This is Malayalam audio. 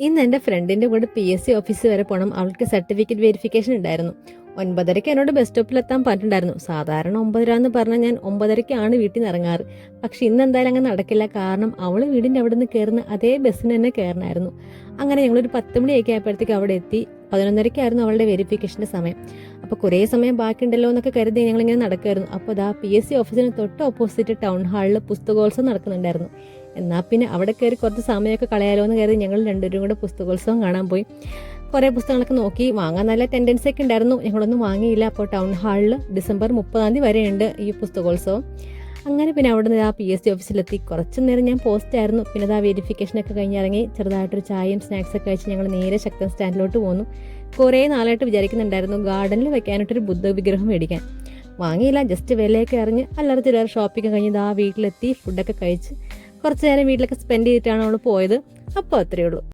ഇന്ന് എൻ്റെ ഫ്രണ്ടിൻ്റെ കൂടെ PSC ഓഫീസ് വരെ പോകണം. അവൾക്ക് സർട്ടിഫിക്കറ്റ് വെരിഫിക്കേഷൻ ഉണ്ടായിരുന്നു. 9:30 എന്നോട് ബസ് സ്റ്റോപ്പിലെത്താൻ പറഞ്ഞിട്ടുണ്ടായിരുന്നു. സാധാരണ 9:30 എന്ന് പറഞ്ഞാൽ ഞാൻ 9:30 വീട്ടിൽ നിന്ന് ഇറങ്ങാറ്. പക്ഷെ ഇന്ന് എന്തായാലും അങ്ങനെ നടക്കില്ല. കാരണം അവൾ വീടിൻ്റെ അവിടെ നിന്ന് കയറുന്ന അതേ ബസ്സിന് തന്നെ കയറണമായിരുന്നു. അങ്ങനെ ഞങ്ങളൊരു 10 മണിയൊക്കെ ആയപ്പോഴത്തേക്ക് അവിടെ എത്തി. 11:30 അവളുടെ വെരിഫിക്കേഷൻ്റെ സമയം. അപ്പോൾ കുറേ സമയം ബാക്കിയുണ്ടല്ലോ എന്നൊക്കെ കരുതി ഞങ്ങളിങ്ങനെ നടക്കുമായിരുന്നു. അപ്പോൾ അതാ PSC ഓഫീസിന് തൊട്ട് ഓപ്പോസിറ്റ് ടൗൺ ഹാളിൽ പുസ്തകോത്സവം നടക്കുന്നുണ്ടായിരുന്നു. എന്നാൽ പിന്നെ അവിടെ കയറി കുറച്ച് സമയമൊക്കെ കളയാലോ എന്ന് കരുതി ഞങ്ങൾ രണ്ടുപേരും കൂടെ പുസ്തകോത്സവം കാണാൻ പോയി. കുറേ പുസ്തകങ്ങളൊക്കെ നോക്കി. വാങ്ങാൻ നല്ല ടെൻഡൻസി ഒക്കെ ഉണ്ടായിരുന്നു. ഞങ്ങളൊന്നും വാങ്ങിയില്ല. അപ്പോൾ ടൗൺ ഹാളിൽ ഡിസംബർ 30 വരെയുണ്ട് ഈ പുസ്തകോത്സവം. അങ്ങനെ പിന്നെ അവിടെ നിന്ന് PSC ഓഫീസിലെത്തി. കുറച്ച് നേരം ഞാൻ പോസ്റ്റായിരുന്നു. പിന്നെ ആ വെരിഫിക്കേഷനൊക്കെ കഴിഞ്ഞിറങ്ങി ചെറുതായിട്ടൊരു ചായയും സ്നാക്സൊക്കെ കഴിച്ച് ഞങ്ങൾ നേരെ ശക്തൻ സ്റ്റാൻഡിലോട്ട് പോന്നു. കുറേ നാളായിട്ട് വിചാരിക്കുന്നുണ്ടായിരുന്നു ഗാർഡനിൽ വെക്കാനായിട്ടൊരു ബുദ്ധ വിഗ്രഹം മേടിക്കാൻ. വാങ്ങിയില്ല. ജസ്റ്റ് വിലയൊക്കെ അറിഞ്ഞ് അല്ലറ ചില്ലറ ഷോപ്പിംഗ് കഴിഞ്ഞ് വീട്ടിലെത്തി ഫുഡൊക്കെ കഴിച്ച് കുറച്ച് നേരം വീട്ടിലൊക്കെ സ്പെൻഡ് ചെയ്തിട്ടാണ് അവൾ പോയത്. അപ്പോൾ അത്രയേ ഉള്ളൂ.